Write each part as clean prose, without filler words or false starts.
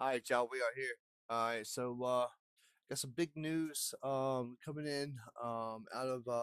All right, y'all, we are here. All right, so got some big news coming in out of the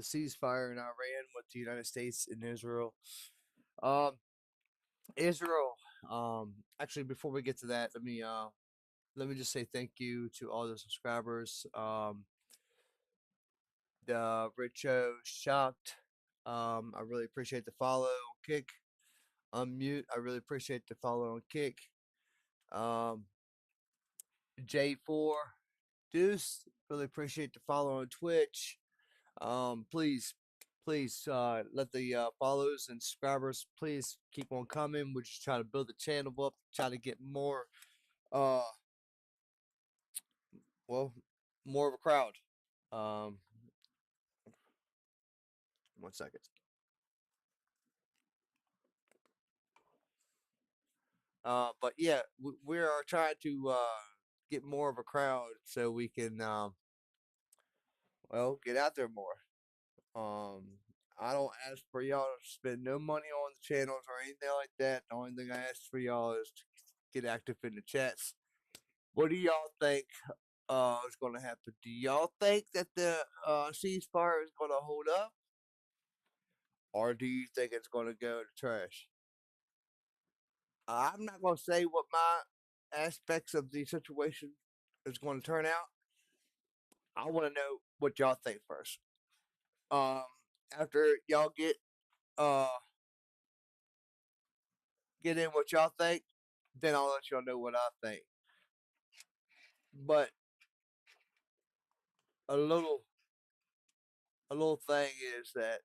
ceasefire in Iran with the United States and Israel. Um, Israel. Actually, before we get to that, let me just say thank you to all the subscribers. The Richo shocked. I really appreciate the follow on Kick. Unmute. I really appreciate the follow on Kick. Um, J4 Deuce, really appreciate the follow on Twitch. Please, let the follows and subscribers please keep on coming. We're just trying to build the channel up, try to get more, uh, well, more of a crowd. Um, one second. But yeah, we are trying to get more of a crowd so we can, well, get out there more. Um, I don't ask for y'all to spend no money on the channels or anything like that. The only thing I ask for y'all is to get active in the chats. What do y'all think is going to happen? Do y'all think that the ceasefire is going to hold up, or do you think it's going to go to trash? I'm not going to say what my aspects of the situation is going to turn out. I want to know what y'all think first. Um, After y'all uh get in what y'all think, then I'll let y'all know what I think. But a little a little thing is that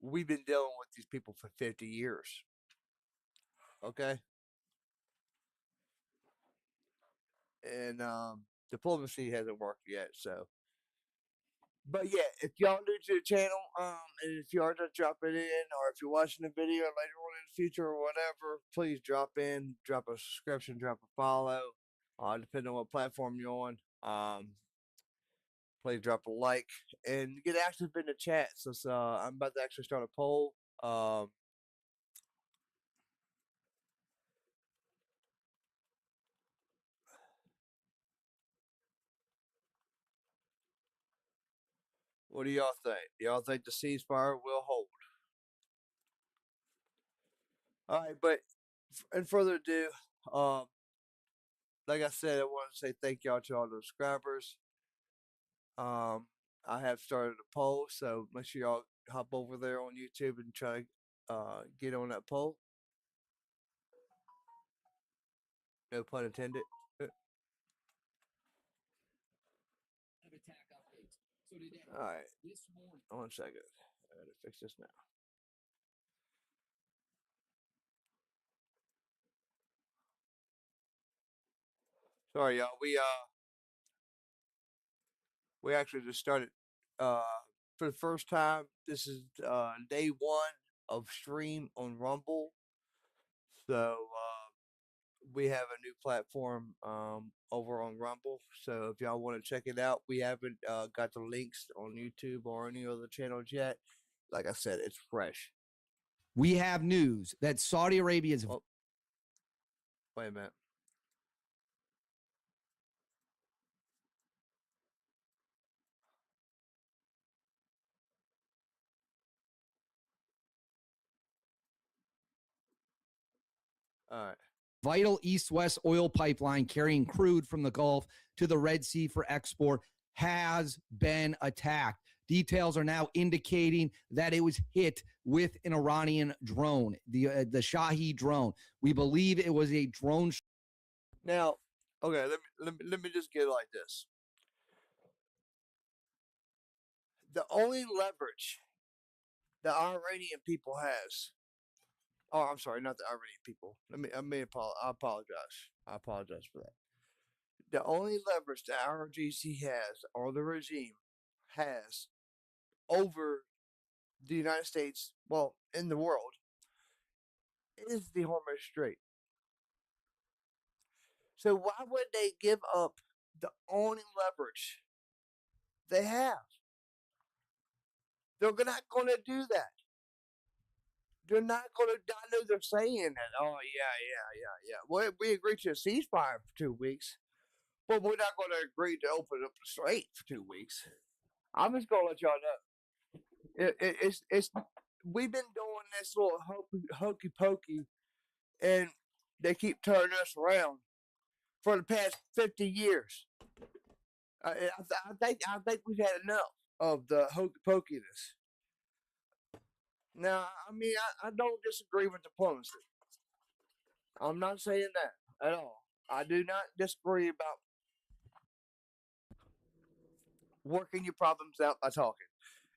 we've been dealing with these people for 50 years. Okay? And diplomacy hasn't worked yet, so but yeah, if y'all new to the channel, and if you are just dropping in, or if you're watching the video later on in the future or whatever, please drop in, drop a subscription, drop a follow, depending on what platform you're on. Please drop a like and get active in the chat. Since I'm about to actually start a poll. What do y'all think? Do y'all think the ceasefire will hold? All right, but in further ado, um, like I said, I want to say thank y'all to all the subscribers. Um, I have started a poll, so make sure y'all hop over there on YouTube and try to get on that poll. No pun intended. All right, one second. I gotta fix this now. Sorry, y'all. We actually just started uh for the first time. This is day one of stream on Rumble. So we have a new platform over on Rumble. So if y'all want to check it out, we haven't got the links on YouTube or any other channels yet. Like I said, it's fresh. We have news that Saudi Arabia's. Oh, wait a minute. All right. Vital east west oil pipeline carrying crude from the Gulf to the Red Sea for export has been attacked. Details are now indicating that it was hit with an Iranian drone, the Shahi drone. We believe it was a drone. Now, okay, let me just get it like this. The only leverage the Iranian people has. Oh, I'm sorry, not the Iranian people. I apologize. I apologize for that. The only leverage the RGC has, or the regime has, over the United States, well, in the world, is the Hormuz Strait. So why would they give up the only leverage they have? They're not going to do that. they're not going to. I know they're saying that. Oh yeah. Well, we agreed to a ceasefire for 2 weeks, but we're not going to agree to open up the strait for 2 weeks. I'm just going to let y'all know. It's we've been doing this little hokey pokey, and they keep turning us around for the past 50 years. I think we've had enough of the hokey pokiness. Now, I mean, I don't disagree with diplomacy. I'm not saying that at all. I do not disagree about working your problems out by talking.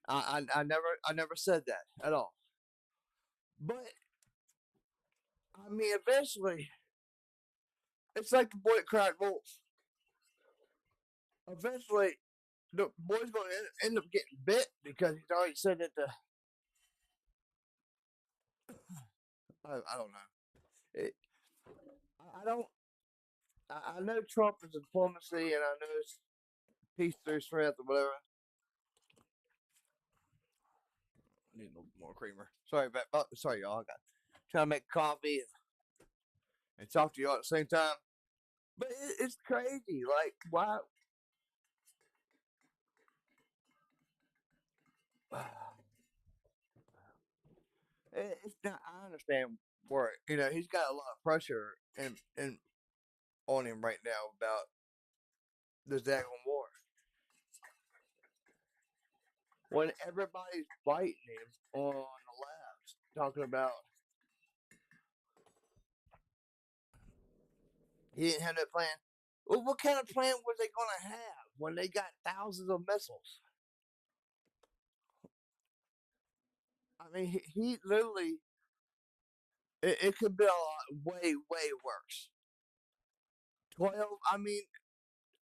I never said that at all. But I mean, eventually, it's like the boy that cried wolf. Eventually, the boy's going to end up getting bit because he's already said that the. I don't know. It, I don't. I know Trump is diplomacy, and I know it's peace through strength or whatever. I need a little more creamer. Sorry, y'all. I got trying to make coffee and talk to y'all at the same time. But it's crazy. Like, why? It's not. I understand where he's got a lot of pressure and on him right now about this daggone war. When everybody's fighting him on the labs, talking about he didn't have no plan. Well, what kind of plan were they going to have when they got thousands of missiles? I mean, he literally, it could be a lot, way, way worse. 12, I mean,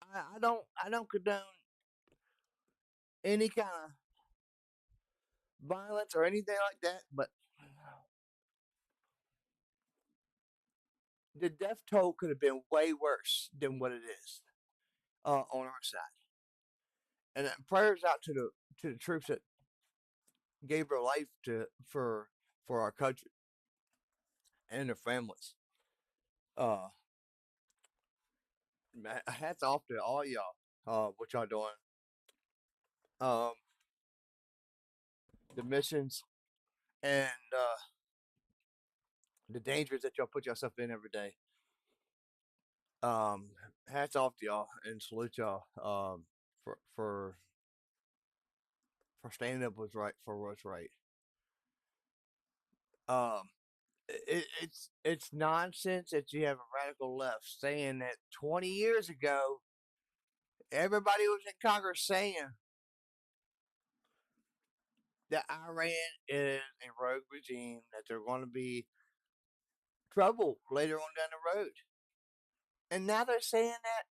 I don't condone any kind of violence or anything like that, but the death toll could have been way worse than what it is on our side. And prayers out to the troops that gave their life for our country and their families. Uh, Hats off to all y'all. What y'all doing? Um, the missions and the dangers that y'all put yourself in every day. Um, Hats off to y'all and salute y'all. For for standing up was right for what's right. Um, it's nonsense that you have a radical left saying that 20 years ago everybody was in Congress saying that Iran is a rogue regime, that they're going to be trouble later on down the road. And now they're saying that,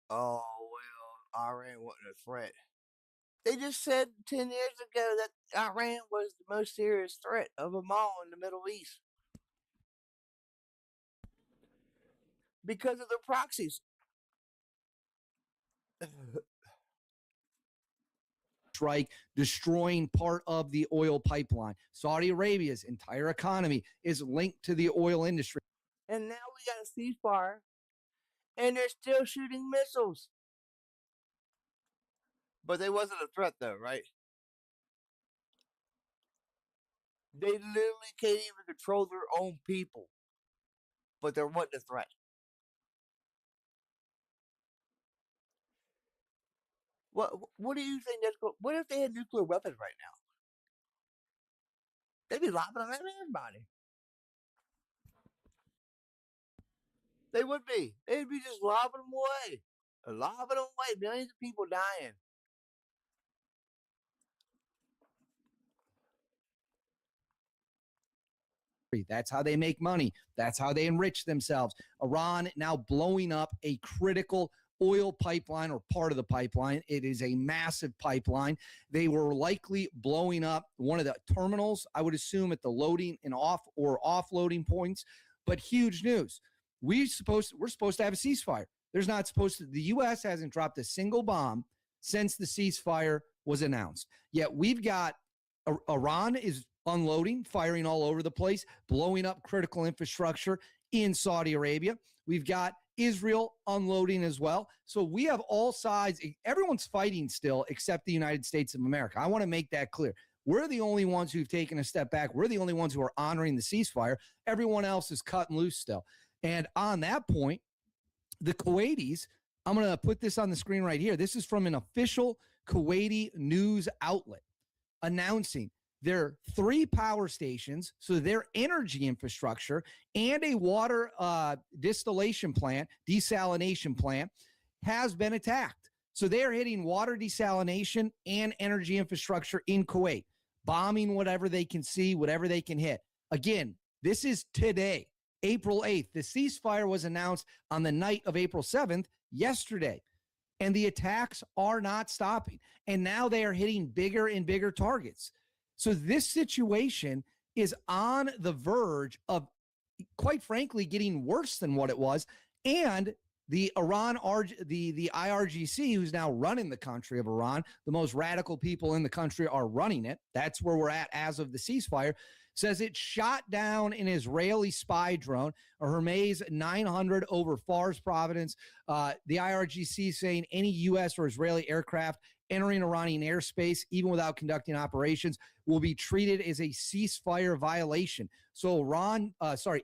oh, well, Iran wasn't a threat. They just said 10 years ago that Iran was the most serious threat of them all in the Middle East because of their proxies. Strike, destroying part of the oil pipeline. Saudi Arabia's entire economy is linked to the oil industry. And now we got a ceasefire, and they're still shooting missiles. But they wasn't a threat, though, right? They literally can't even control their own people, but there wasn't a threat. What do you think that's going? What if they had nuclear weapons right now? They'd be lobbing them at everybody. They would be. They'd be just lobbing them away. Millions of people dying. That's how they make money. That's how they enrich themselves. Iran now blowing up a critical oil pipeline or part of the pipeline. It is a massive pipeline. They were likely blowing up one of the terminals, I would assume, at the loading and offloading points. But huge news. We're supposed to have a ceasefire. There's not supposed to. The U.S. hasn't dropped a single bomb since the ceasefire was announced. Yet we've got Iran is unloading, firing all over the place, blowing up critical infrastructure in Saudi Arabia. We've got Israel unloading as well. So we have all sides. Everyone's fighting still except the United States of America. I want to make that clear. We're the only ones who've taken a step back. We're the only ones who are honoring the ceasefire. Everyone else is cutting loose still. And on that point, the Kuwaitis, I'm going to put this on the screen right here. This is from an official Kuwaiti news outlet announcing their 3 power stations, so their energy infrastructure, and a water desalination plant has been attacked. So they are hitting water desalination and energy infrastructure in Kuwait, bombing whatever they can see, whatever they can hit. Again, this is today, April 8th. The ceasefire was announced on the night of April 7th, yesterday. And the attacks are not stopping. And now they are hitting bigger and bigger targets. So this situation is on the verge of, quite frankly, getting worse than what it was. And the the IRGC, who's now running the country of Iran, the most radical people in the country are running it. That's where we're at as of the ceasefire. Says it shot down an Israeli spy drone, a Hermes 900 over Fars province. The IRGC saying any U.S. or Israeli aircraft entering Iranian airspace, even without conducting operations, will be treated as a ceasefire violation. So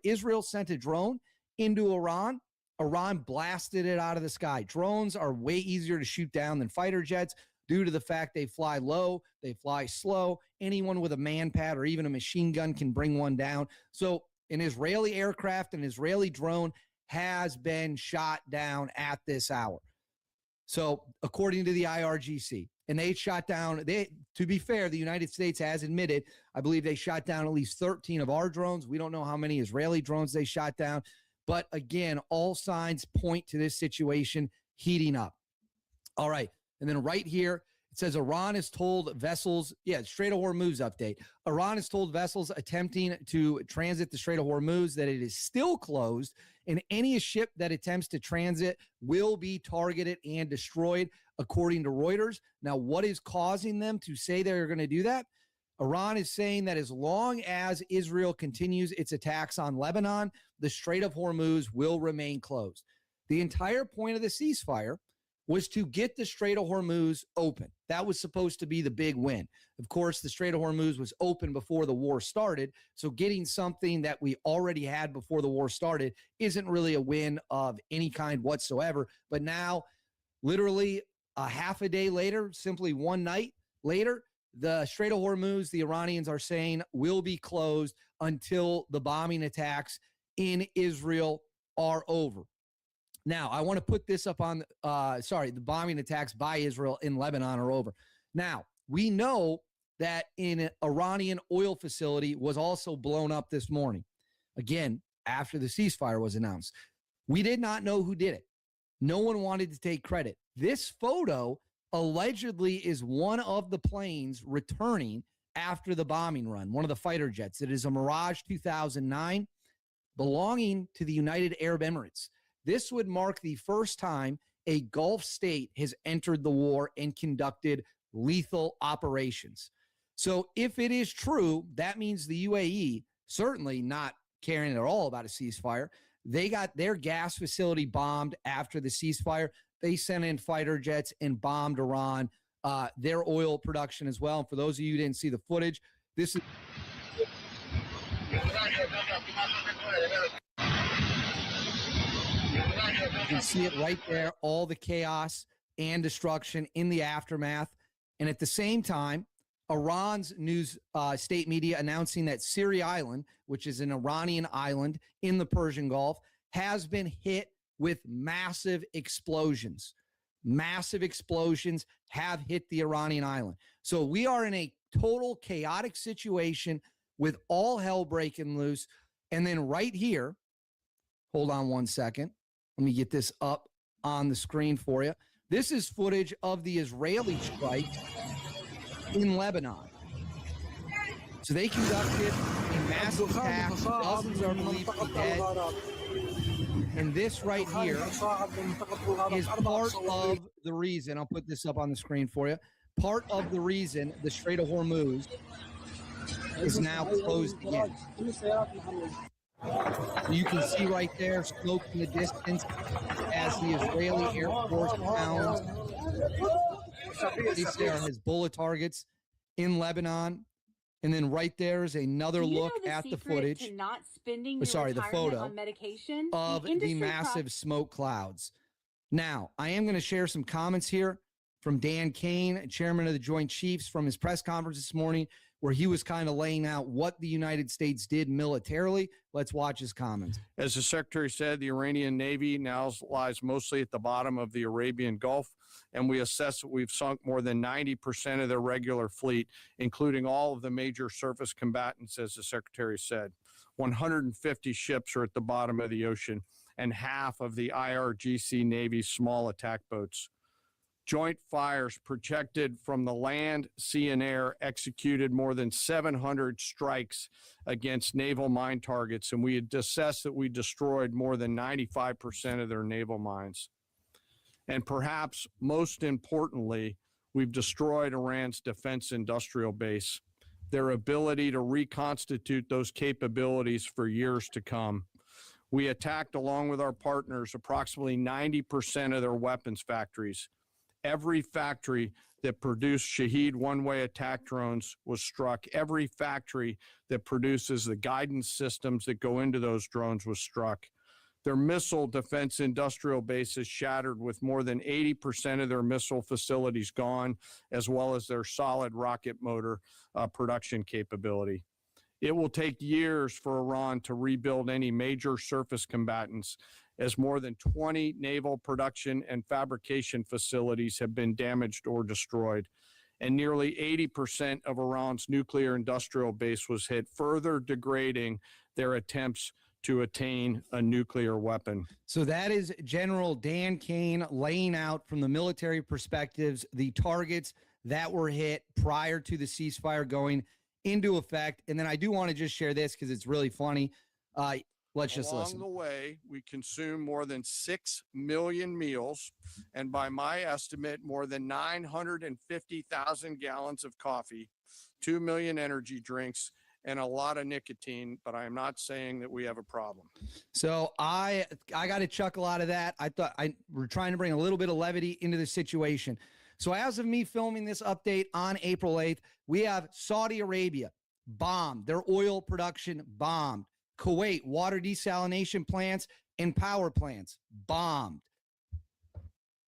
Israel sent a drone into Iran. Iran blasted it out of the sky. Drones are way easier to shoot down than fighter jets due to the fact they fly low, they fly slow. Anyone with a man-pad or even a machine gun can bring one down. So an Israeli aircraft, an Israeli drone has been shot down at this hour. So according to the IRGC, and they shot down, to be fair, the United States has admitted, I believe they shot down at least 13 of our drones. We don't know how many Israeli drones they shot down. But again, all signs point to this situation heating up. All right. And then right here, it says Iran has told vessels, Strait of Hormuz update. Iran has told vessels attempting to transit the Strait of Hormuz that it is still closed, and any ship that attempts to transit will be targeted and destroyed, according to Reuters. Now, what is causing them to say they're going to do that? Iran is saying that as long as Israel continues its attacks on Lebanon, the Strait of Hormuz will remain closed. The entire point of the ceasefire was to get the Strait of Hormuz open. That was supposed to be the big win. Of course, the Strait of Hormuz was open before the war started, so getting something that we already had before the war started isn't really a win of any kind whatsoever. But now, literally a half a day later, simply one night later, the Strait of Hormuz, the Iranians are saying, will be closed until the bombing attacks in Israel are over. Now, I want to put this up on, the bombing attacks by Israel in Lebanon are over. Now, we know that an Iranian oil facility was also blown up this morning. Again, after the ceasefire was announced. We did not know who did it. No one wanted to take credit. This photo allegedly is one of the planes returning after the bombing run, one of the fighter jets. It is a Mirage 2009 belonging to the United Arab Emirates. This would mark the first time a Gulf state has entered the war and conducted lethal operations. So if it is true, that means the UAE, certainly not caring at all about a ceasefire, they got their gas facility bombed after the ceasefire. They sent in fighter jets and bombed Iran, their oil production as well. And for those of you who didn't see the footage, this is... You can see it right there, all the chaos and destruction in the aftermath. And at the same time, Iran's news state media announcing that Siri Island, which is an Iranian island in the Persian Gulf, has been hit with massive explosions. Massive explosions have hit the Iranian island. So we are in a total chaotic situation with all hell breaking loose. And then right here, hold on one second. Let me get this up on the screen for you. This is footage of the Israeli strike in Lebanon. So they conducted a massive attack. Dozens are believed to be dead. And this right here is part of the reason, I'll put this up on the screen for you, part of the reason the Strait of Hormuz is now closed again. You can see right there smoke in the distance as the Israeli Air Force pounds there his bullet targets in Lebanon. And then right there is another look at the footage. To not spending your the photo on medication of the massive smoke clouds. Now, I am going to share some comments here from Dan Kane, chairman of the Joint Chiefs, from his press conference this morning, where he was kind of laying out what the United States did militarily. Let's watch his comments. As the secretary said, the Iranian Navy now lies mostly at the bottom of the Arabian Gulf, and we assess that we've sunk more than 90% of their regular fleet, including all of the major surface combatants, as the secretary said. 150 ships are at the bottom of the ocean, and half of the IRGC Navy's small attack boats. Joint fires protected from the land, sea, and air executed more than 700 strikes against naval mine targets, and we had assessed that we destroyed more than 95% of their naval mines. And perhaps most importantly, we've destroyed Iran's defense industrial base, their ability to reconstitute those capabilities for years to come. We attacked, along with our partners, approximately 90% of their weapons factories. Every factory that produced Shahed one-way attack drones was struck. Every factory that produces the guidance systems that go into those drones was struck. Their missile defense industrial base is shattered, with more than 80% of their missile facilities gone, as well as their solid rocket motor production capability. It will take years for Iran to rebuild any major surface combatants, as more than 20 naval production and fabrication facilities have been damaged or destroyed. And nearly 80% of Iran's nuclear industrial base was hit, further degrading their attempts to attain a nuclear weapon. So that is General Dan Kane laying out from the military perspectives the targets that were hit prior to the ceasefire going into effect. And then I do want to just share this because it's really funny. Let's just listen. Along the way, we consume more than 6 million meals, and by my estimate, more than 950,000 gallons of coffee, 2 million energy drinks, and a lot of nicotine, but I am not saying that we have a problem. So I got to chuckle out of that. I thought we're trying to bring a little bit of levity into the situation. So as of me filming this update on April 8th, we have Saudi Arabia bombed, their oil production bombed. Kuwait, water desalination plants and power plants bombed.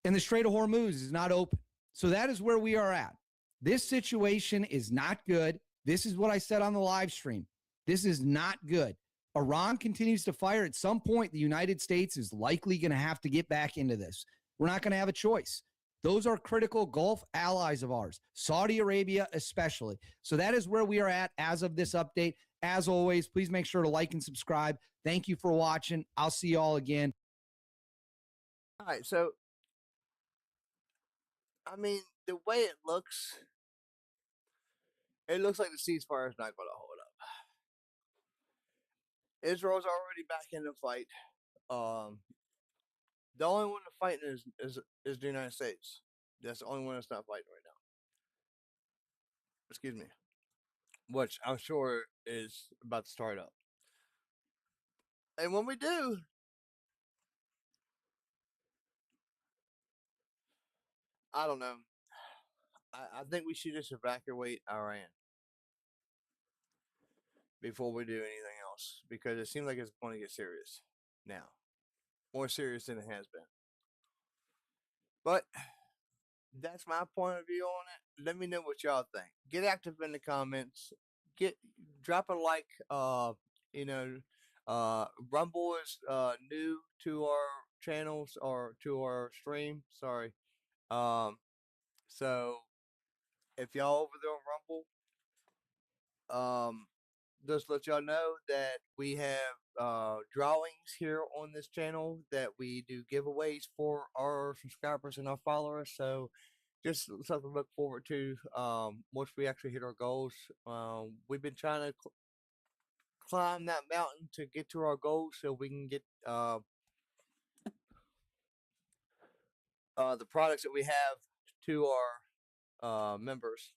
And the Strait of Hormuz is not open. So that is where we are at. This situation is not good. This is what I said on the live stream. This is not good. Iran continues to fire. At some point, the United States is likely going to have to get back into this. We're not going to have a choice. Those are critical Gulf allies of ours, Saudi Arabia especially. So that is where we are at as of this update. As always, please make sure to like and subscribe. Thank you for watching. I'll see you all again. All right, so, I mean, the way it looks like the ceasefire is not going to hold up. Israel's already back in the fight. The only one that's fighting is the United States. That's the only one that's not fighting right now. Excuse me. Which I'm sure is about to start up. And when we do, I don't know. I think we should just evacuate Iran before we do anything else, because it seems like it's going to get serious now. More serious than it has been. But that's my point of view on it. Let me know what y'all think. Get active in the comments. Drop a like. Rumble is new to our channels or to our stream. Sorry. So if y'all over there on Rumble, just let y'all know that we have drawings here on this channel, that we do giveaways for our subscribers and our followers. So just something to look forward to once we actually hit our goals. We've been trying to climb that mountain to get to our goals so we can get the products that we have to our members.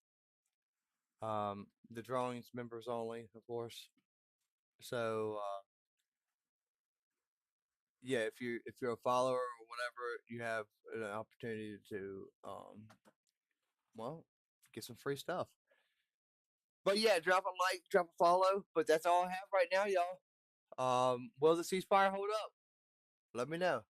The drawings members only, of course. So yeah, if you're a follower or whatever, you have an opportunity to well get some free stuff. But yeah, drop a like, drop a follow. But that's all I have right now, y'all. Will the ceasefire hold up? Let me know.